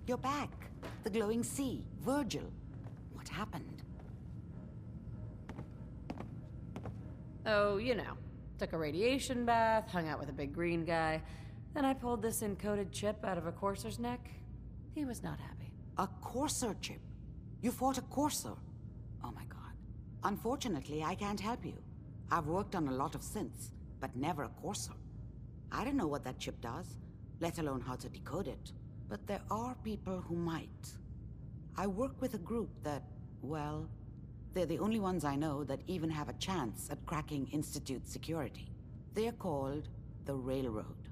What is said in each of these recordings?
You're back. The glowing sea. Virgil. What happened? Oh, you know. Took a radiation bath, hung out with a big green guy. Then I pulled this encoded chip out of a courser's neck. He was not happy. A courser chip? You fought a courser? Oh my god. Unfortunately, I can't help you. I've worked on a lot of synths, but never a courser. I don't know what that chip does, let alone how to decode it. But there are people who might. I work with a group that, well, they're the only ones I know that even have a chance at cracking Institute security. They're called the Railroad.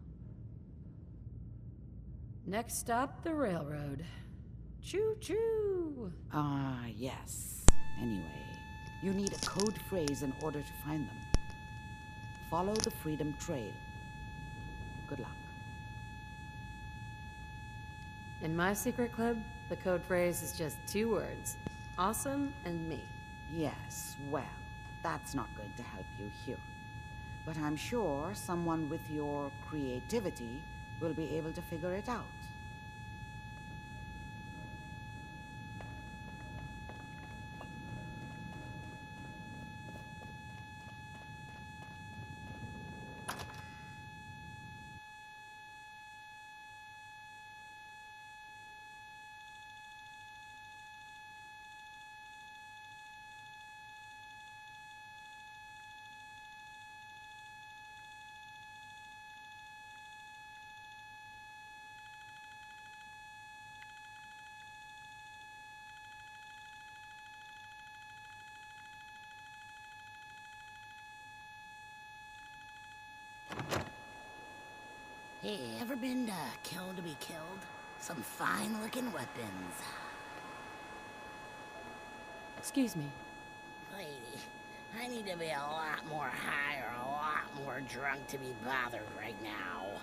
Next stop, the railroad. Choo-choo! Ah, yes. Anyway, you need a code phrase in order to find them. Follow the Freedom Trail. Good luck. In my secret club, the code phrase is just 2 words. Awesome and me. Yes, well, that's not going to help you here. But I'm sure someone with your creativity will be able to figure it out. Hey, ever been killed to be killed? Some fine-looking weapons. Excuse me. Lady, I need to be a lot more high or a lot more drunk to be bothered right now.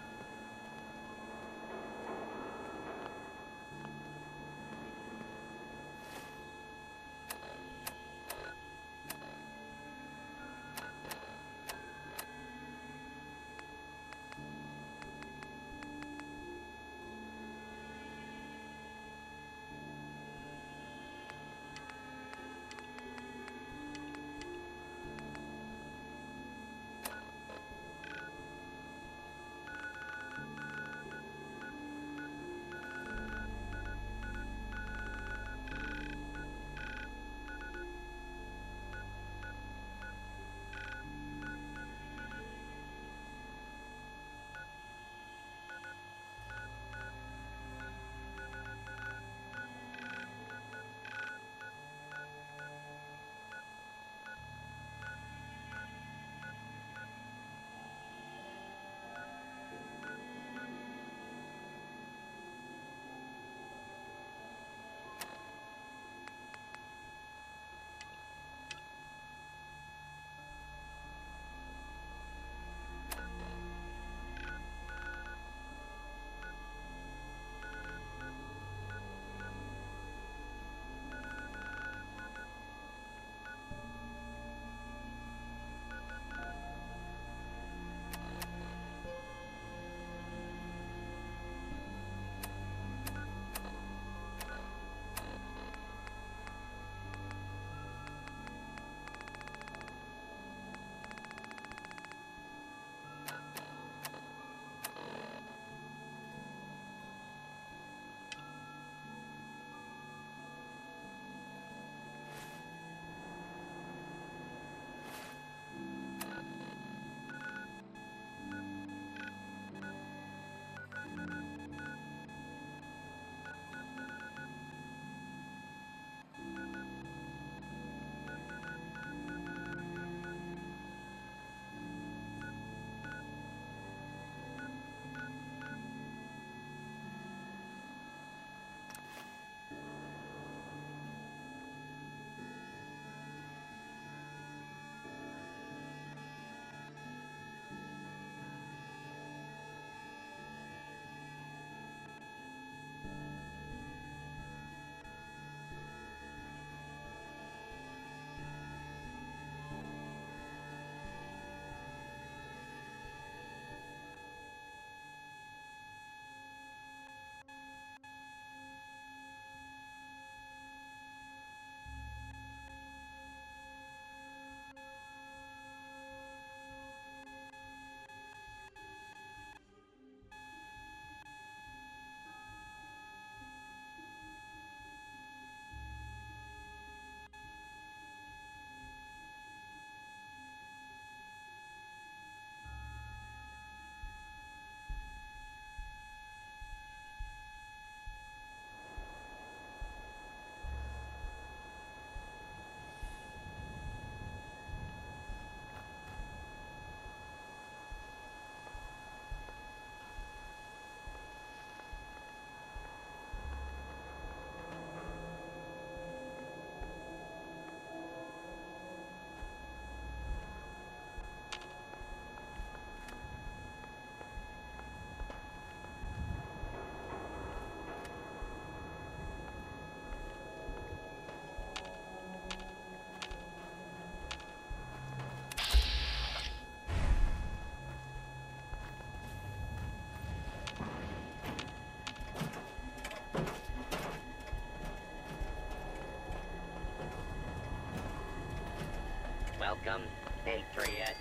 Welcome, Patriot,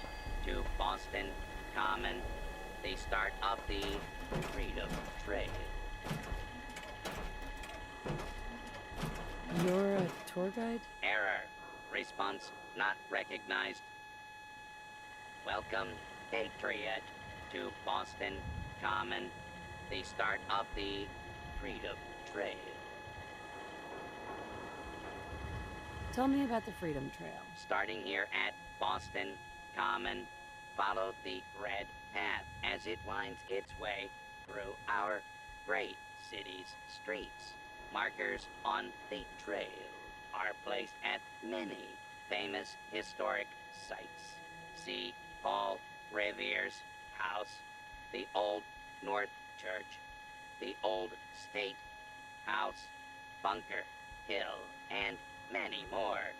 to Boston Common, the start of the Freedom Trail. You're a tour guide? Error. Response not recognized. Welcome, Patriot, to Boston Common, the start of the Freedom Trail. Tell me about the Freedom Trail. Starting here at Boston Common, follow the red path as it winds its way through our great city's streets. Markers on the trail are placed at many famous historic sites. See Paul Revere's house, the Old North Church, the Old State House, Bunker Hill, and many more.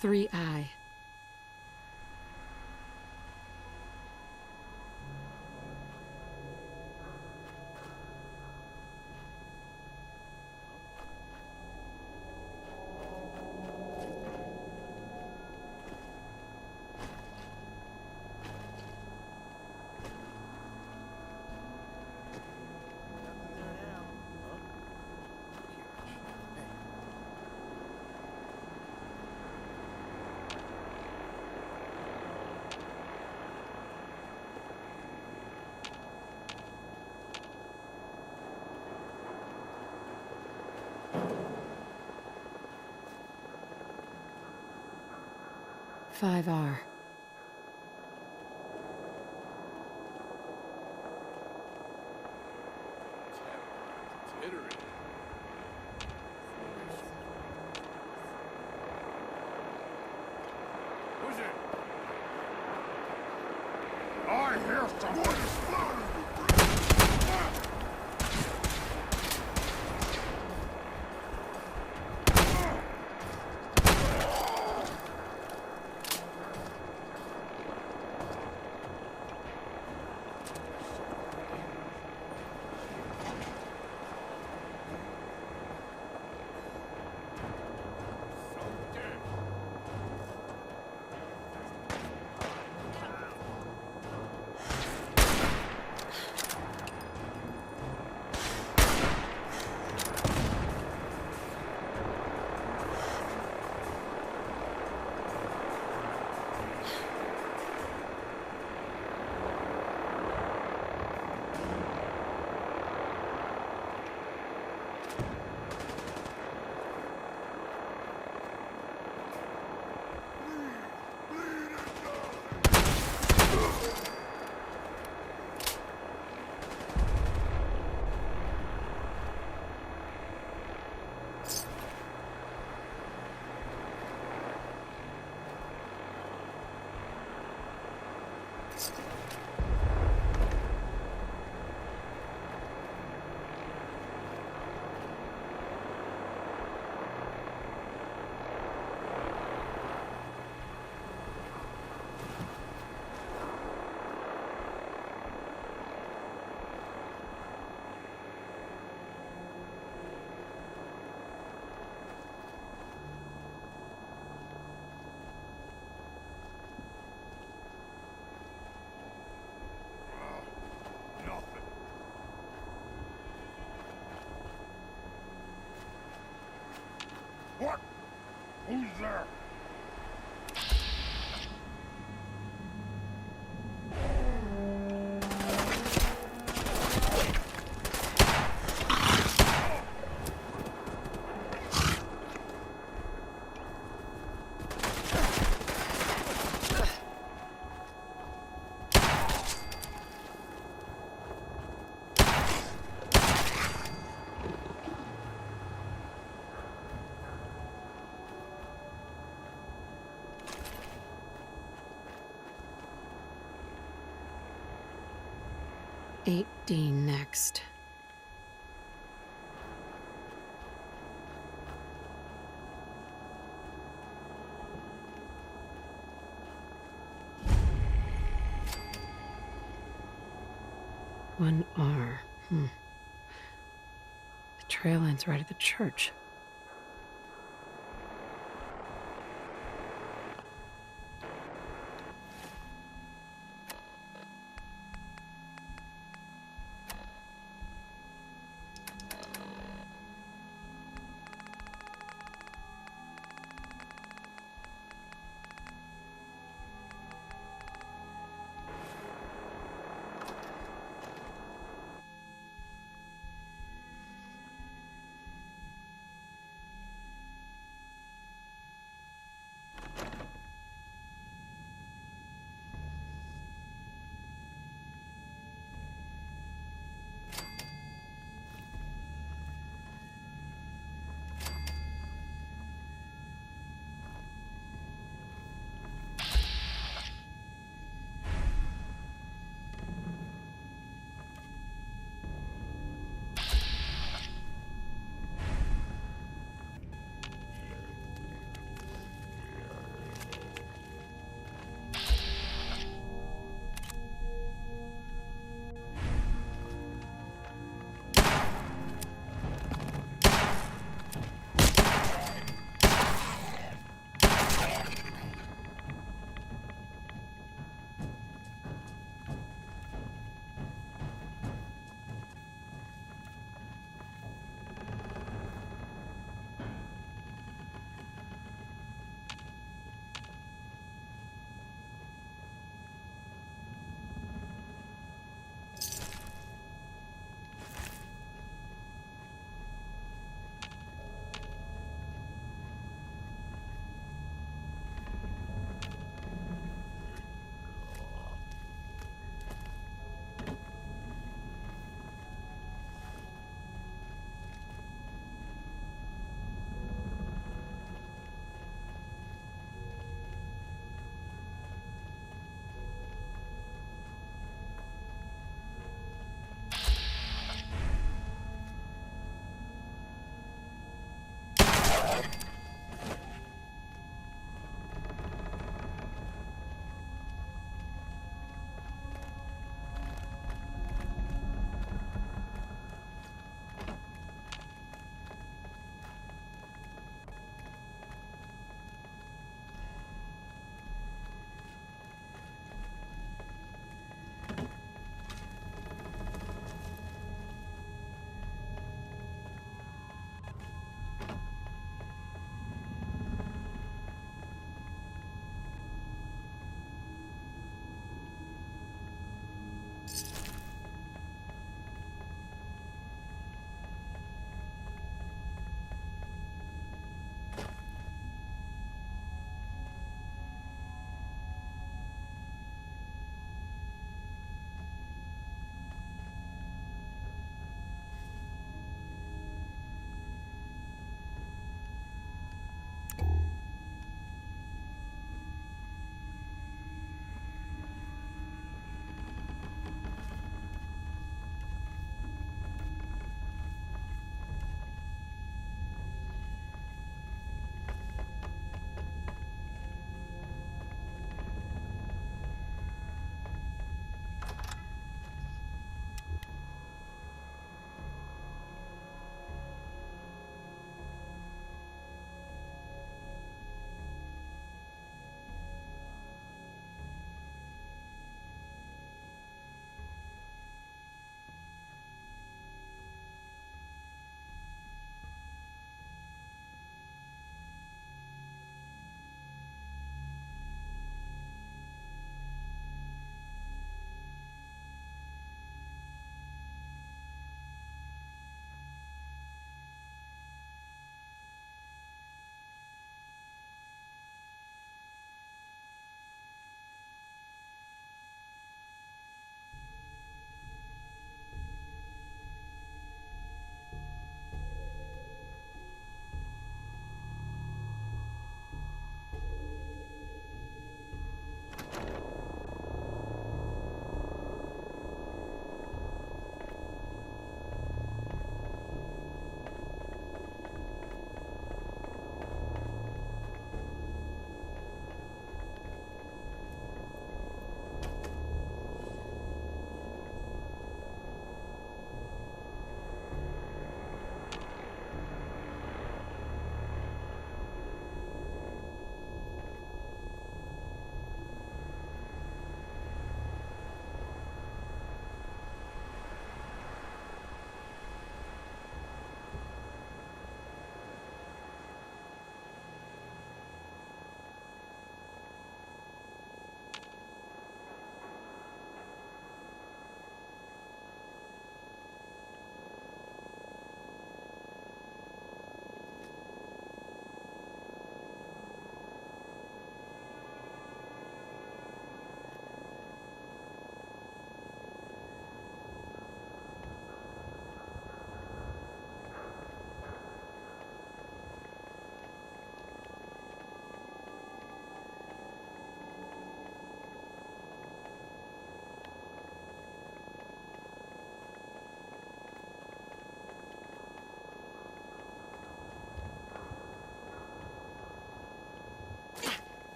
3I. Five R. Who's it? I hear someone exploding! What? Who's there? Eight D next. One R. The trail ends right at the church.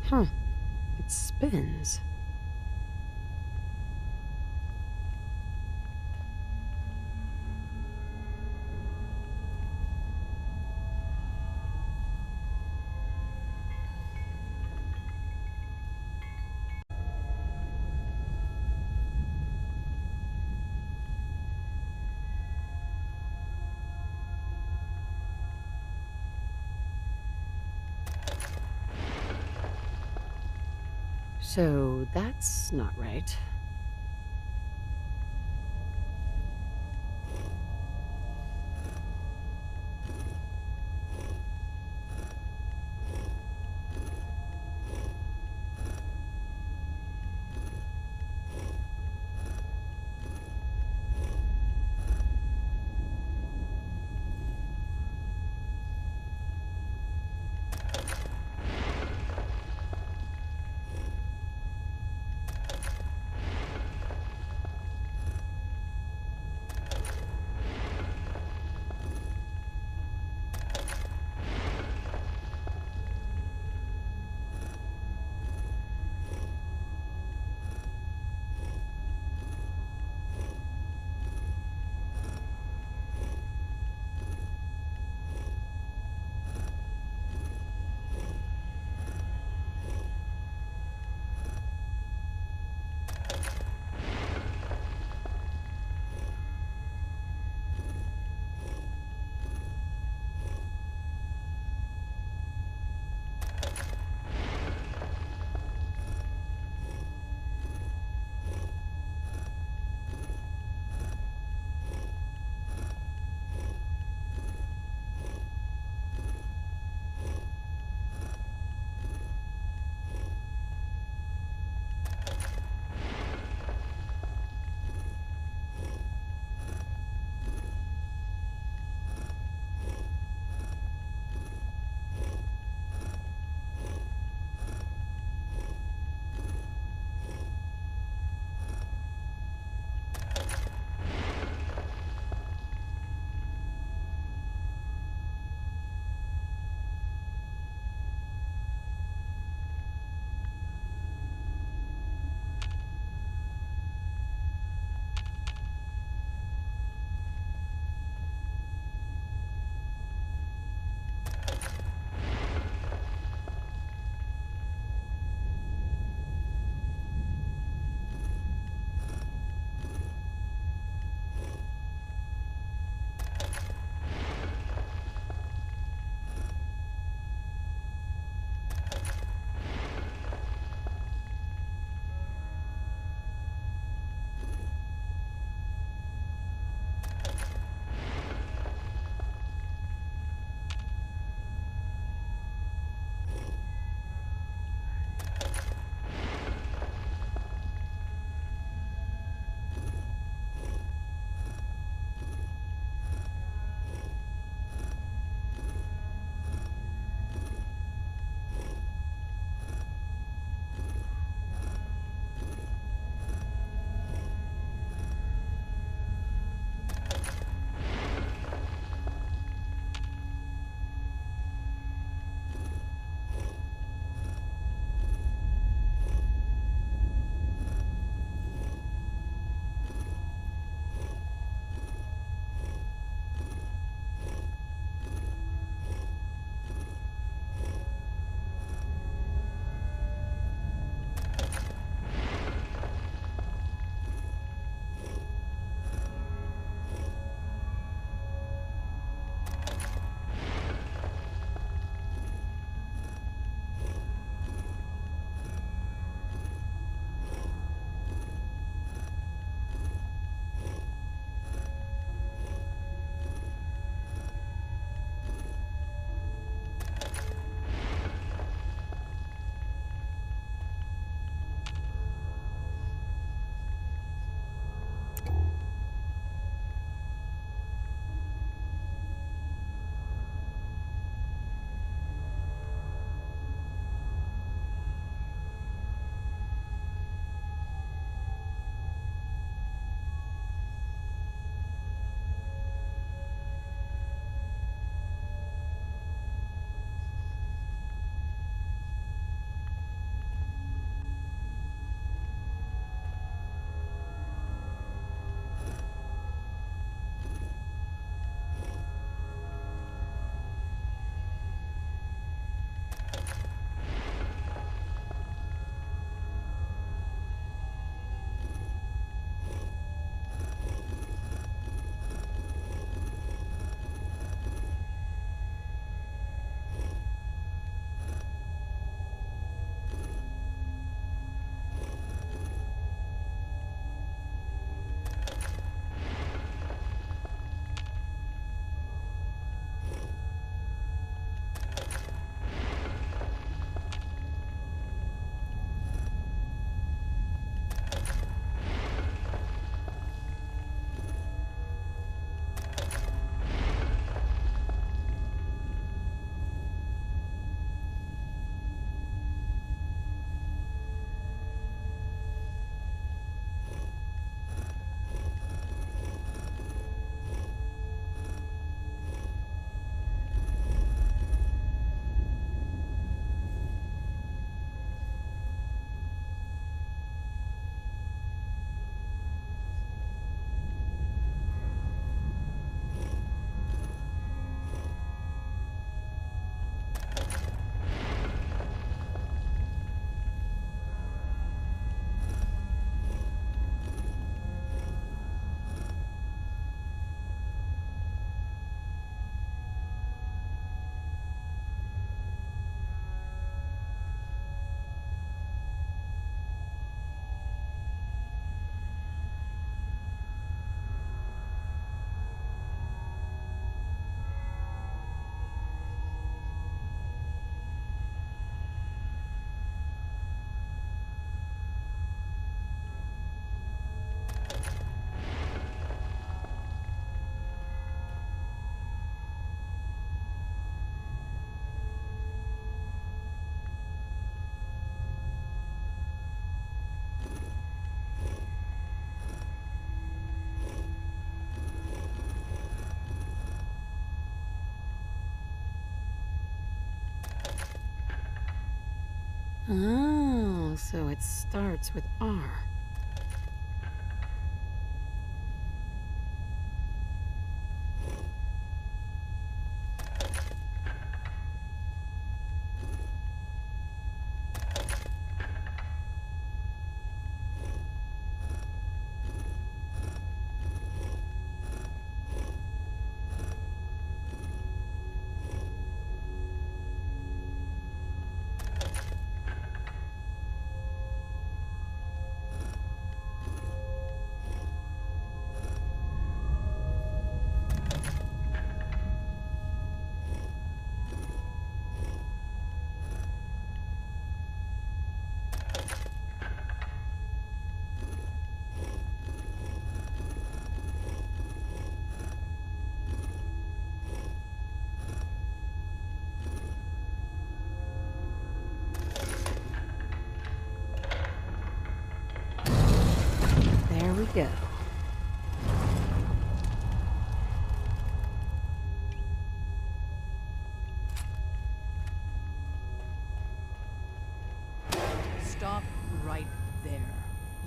Huh. It spins. So that's not right. Oh, so it starts with R. There we go. Stop right there.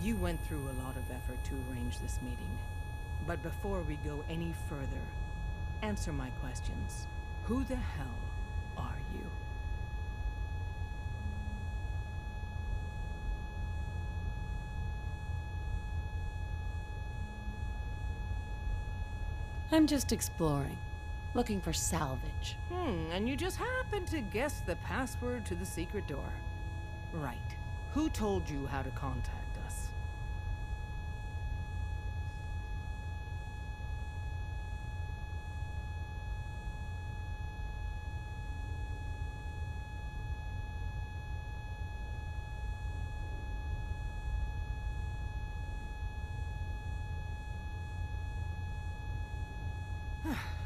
You went through a lot of effort to arrange this meeting. But before we go any further, answer my questions. Who the hell are you? I'm just exploring, looking for salvage. And you just happened to guess the password to the secret door. Right. Who told you how to contact us?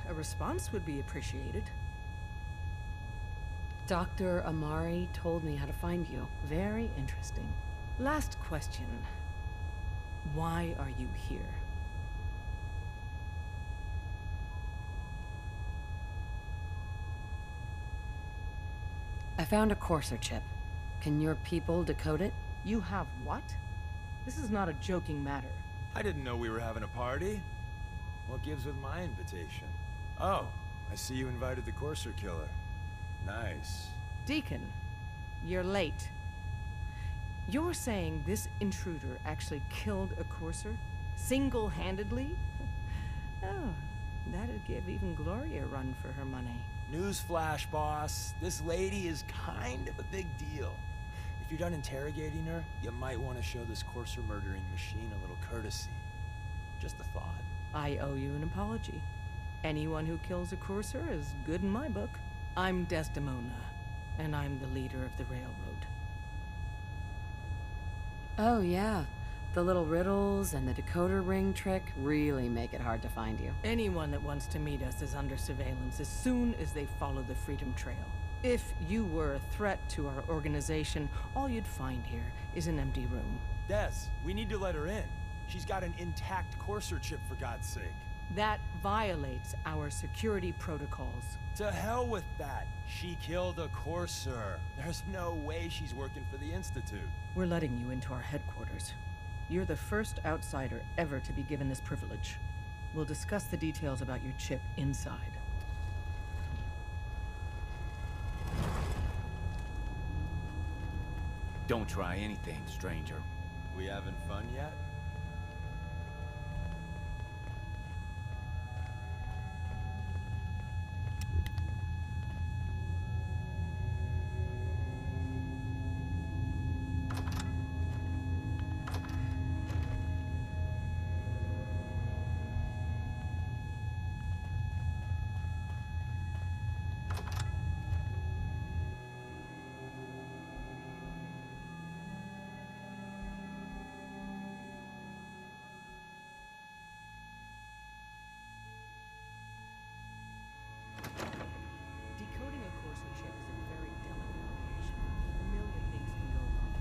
A response would be appreciated. Dr. Amari told me how to find you. Very interesting. Last question. Why are you here? I found a courser chip. Can your people decode it? You have what? This is not a joking matter. I didn't know we were having a party. What gives with my invitation? Oh, I see you invited the Courser Killer. Nice. Deacon, you're late. You're saying this intruder actually killed a courser? Single-handedly? Oh, that'd give even Gloria a run for her money. Newsflash, boss. This lady is kind of a big deal. If you're done interrogating her, you might want to show this Courser murdering machine a little courtesy. Just a thought. I owe you an apology. Anyone who kills a courser is good in my book. I'm Desdemona, and I'm the leader of the railroad. Oh, yeah. The little riddles and the decoder ring trick really make it hard to find you. Anyone that wants to meet us is under surveillance as soon as they follow the Freedom Trail. If you were a threat to our organization, all you'd find here is an empty room. Des, we need to let her in. She's got an intact Courser chip, for God's sake. That violates our security protocols. To hell with that. She killed a Courser. There's no way she's working for the Institute. We're letting you into our headquarters. You're the first outsider ever to be given this privilege. We'll discuss the details about your chip inside. Don't try anything, stranger. We having fun yet? Decoding a Courser chip is a very delicate operation. A million things can go wrong,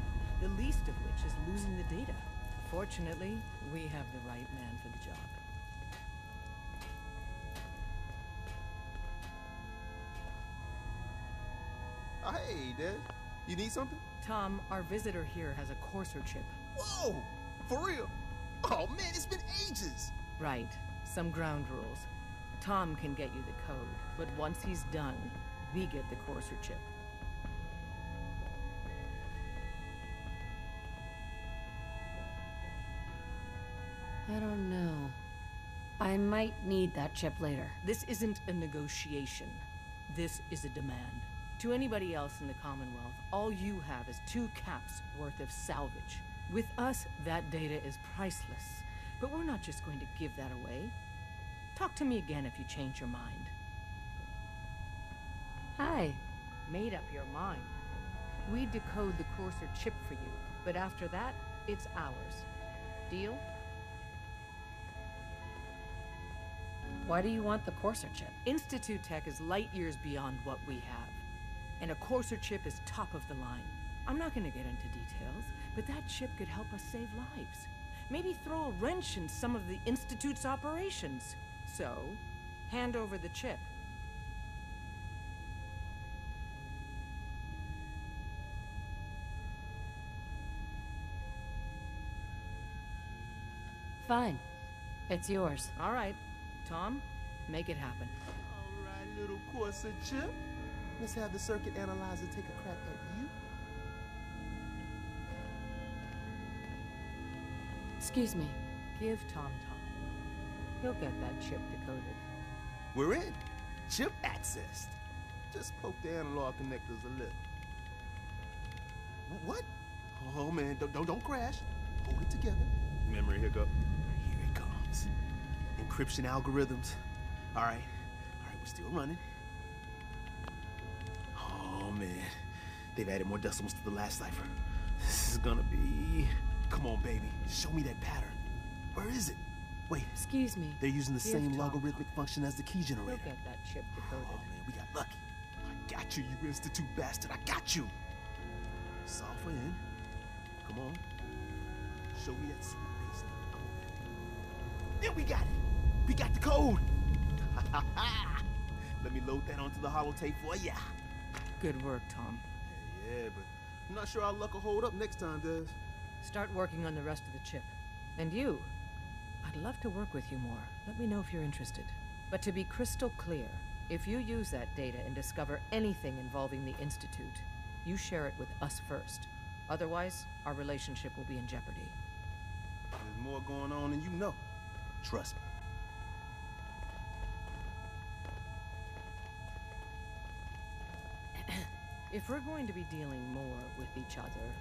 the least of which is losing the data. Fortunately, we have the right man for the job. Hey, Des. You need something? Tom, our visitor here has a courser chip. Whoa! For real? Oh man, it's been ages! Right. Some ground rules. Tom can get you the code, but once he's done, we get the courser chip. I don't know. I might need that chip later. This isn't a negotiation. This is a demand. To anybody else in the Commonwealth, all you have is 2 caps worth of salvage. With us, that data is priceless. But we're not just going to give that away. Talk to me again if you change your mind. Hi. Made up your mind. We decode the courser chip for you, but after that, it's ours. Deal? Why do you want the courser chip? Institute tech is light years beyond what we have. And a courser chip is top of the line. I'm not gonna get into details, but that chip could help us save lives. Maybe throw a wrench in some of the Institute's operations. So, hand over the chip. Fine. It's yours. All right. Tom, make it happen. All right, little courser chip. Let's have the circuit analyzer take a crack at you. Excuse me. Give Tom time. He'll get that chip decoded. We're in. Chip accessed. Just poke the analog connectors a little. What? Oh man, don't crash. Hold it together. Memory hiccup. Here it comes. Encryption algorithms. All right, we're still running. Oh man, they've added more decimals to the last cipher. This is gonna be... Come on, baby, show me that pattern. Where is it? Wait. Excuse me. They're using the Give same Tom logarithmic time. function as the key generator. He'll get that chip decoded. Oh man, we got lucky. I got you, you Institute bastard. I got you. Software in. Come on. Show me that sweet bass. Come on, baby. Then we got it. We got the code. Let me load that onto the holotape for ya. Good work, Tom. Yeah, but I'm not sure our luck will hold up next time, Des. Start working on the rest of the chip. And you? I'd love to work with you more. Let me know if you're interested. But to be crystal clear, if you use that data and discover anything involving the Institute, you share it with us first. Otherwise, our relationship will be in jeopardy. There's more going on than you know. Trust me. If we're going to be dealing more with each other,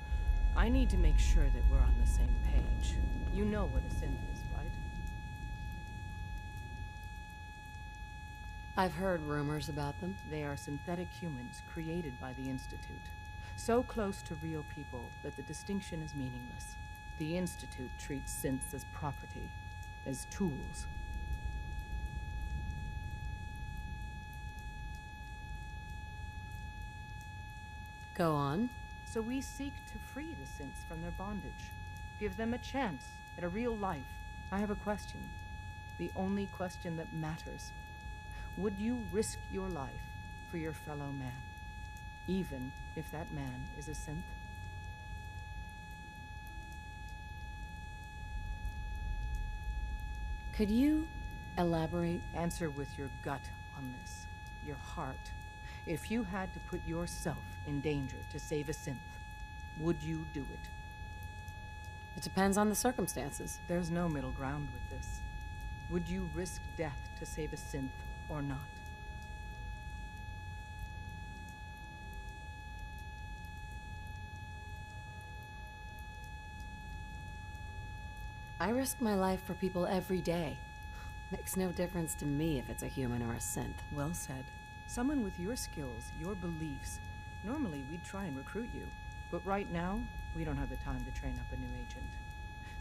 I need to make sure that we're on the same page. You know what a synth is, right? I've heard rumors about them. They are synthetic humans created by the Institute. So close to real people that the distinction is meaningless. The Institute treats synths as property, as tools. Go on. So we seek to free the synths from their bondage. Give them a chance at a real life. I have a question. The only question that matters. Would you risk your life for your fellow man? Even if that man is a synth? Could you elaborate? Answer with your gut on this. Your heart. If you had to put yourself in danger to save a synth, would you do it? It depends on the circumstances. There's no middle ground with this. Would you risk death to save a synth or not? I risk my life for people every day. Makes no difference to me if it's a human or a synth. Well said. Someone with your skills, your beliefs. Normally, we'd try and recruit you. But right now, we don't have the time to train up a new agent.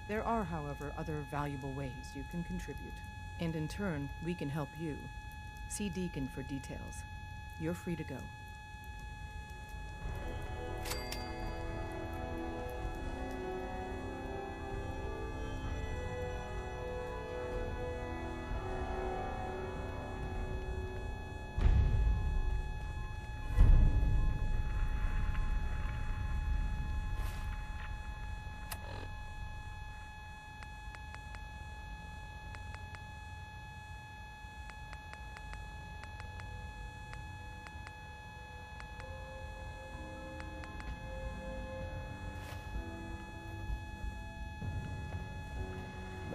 There are, however, other valuable ways you can contribute. And in turn, we can help you. See Deacon for details. You're free to go.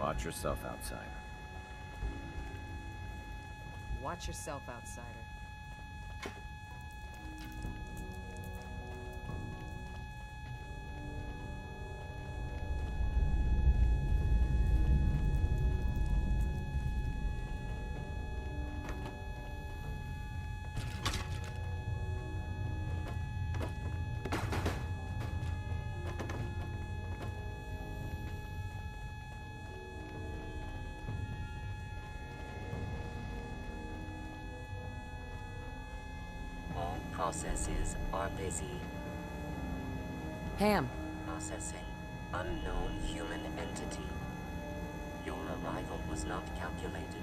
Watch yourself, outsider. Watch yourself, outsider. All processes are busy. Ham. Processing. Unknown human entity. Your arrival was not calculated.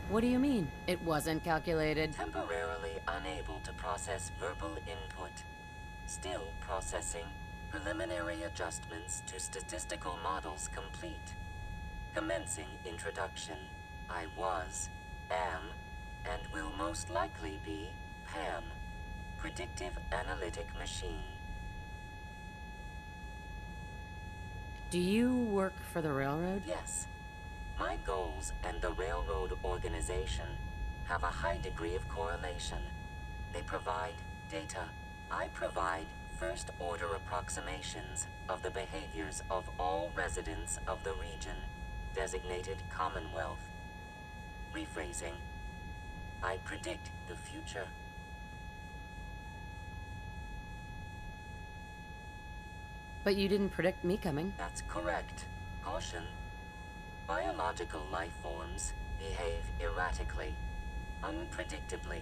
What do you mean? It wasn't calculated. Temporarily unable to process verbal input. Still processing. Preliminary adjustments to statistical models complete. Commencing introduction. I was, am, and will most likely be Pam. Predictive analytic machine. Do you work for the railroad? Yes. My goals and the railroad organization have a high degree of correlation. They provide data. I provide first-order approximations of the behaviors of all residents of the region, designated Commonwealth. Rephrasing. I predict the future. But you didn't predict me coming. That's correct. Caution. Biological life forms behave erratically, unpredictably.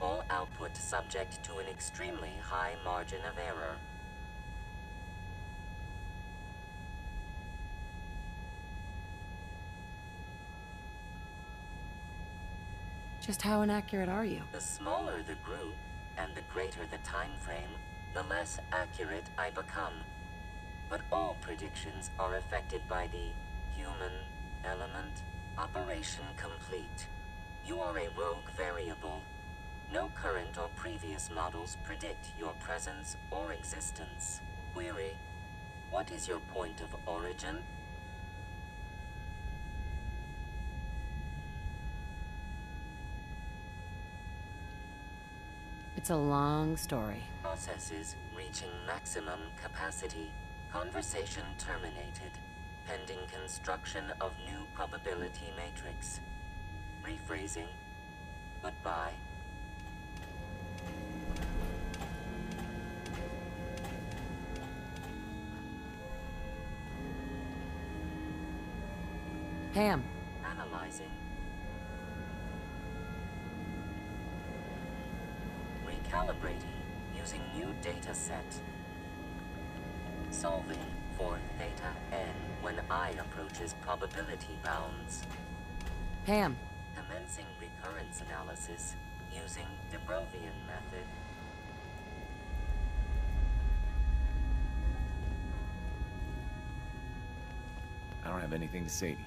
All output subject to an extremely high margin of error. Just how inaccurate are you? The smaller the group, and the greater the time frame, the less accurate I become. But all predictions are affected by the human element. Operation complete. You are a rogue variable. No current or previous models predict your presence or existence. Query. What is your point of origin? It's a long story. Processes reaching maximum capacity. Conversation terminated. Pending construction of new probability matrix. Rephrasing. Goodbye. Ham. Analyzing. Recalibrating using new data set. Solving for theta n when I approaches probability bounds. Ham. Commencing recurrence analysis using de Brovian method. I don't have anything to say to you.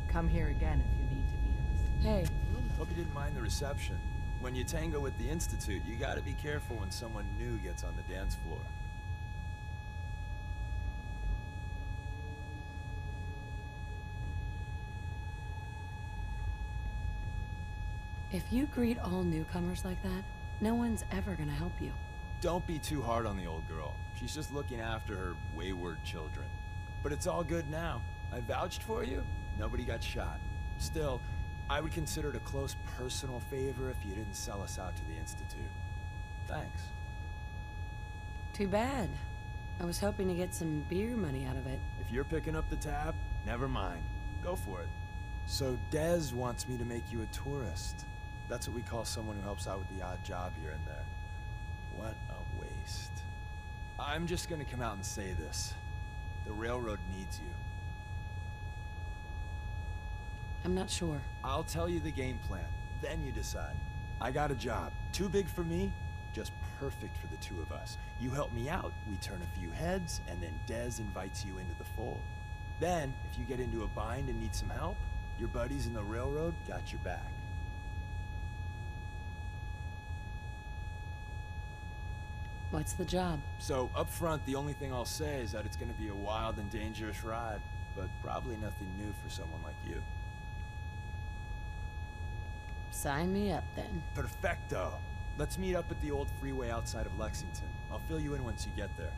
Come here again if you need to meet us. Hey. Hope you didn't mind the reception. When you tango with the Institute, you gotta be careful when someone new gets on the dance floor. If you greet all newcomers like that, no one's ever gonna help you. Don't be too hard on the old girl. She's just looking after her wayward children. But it's all good now. I vouched for you. Nobody got shot. Still, I would consider it a close personal favor if you didn't sell us out to the Institute. Thanks. Too bad. I was hoping to get some beer money out of it. If you're picking up the tab, never mind. Go for it. So Dez wants me to make you a tourist. That's what we call someone who helps out with the odd job here and there. What a waste. I'm just gonna come out and say this. The railroad needs you. I'm not sure. I'll tell you the game plan, then you decide. I got a job. Too big for me, just perfect for the two of us. You help me out, we turn a few heads, and then Dez invites you into the fold. Then, if you get into a bind and need some help, your buddies in the railroad got your back. What's the job? So, up front, the only thing I'll say is that it's gonna be a wild and dangerous ride, but probably nothing new for someone like you. Sign me up, then. Perfecto. Let's meet up at the old freeway outside of Lexington. I'll fill you in once you get there.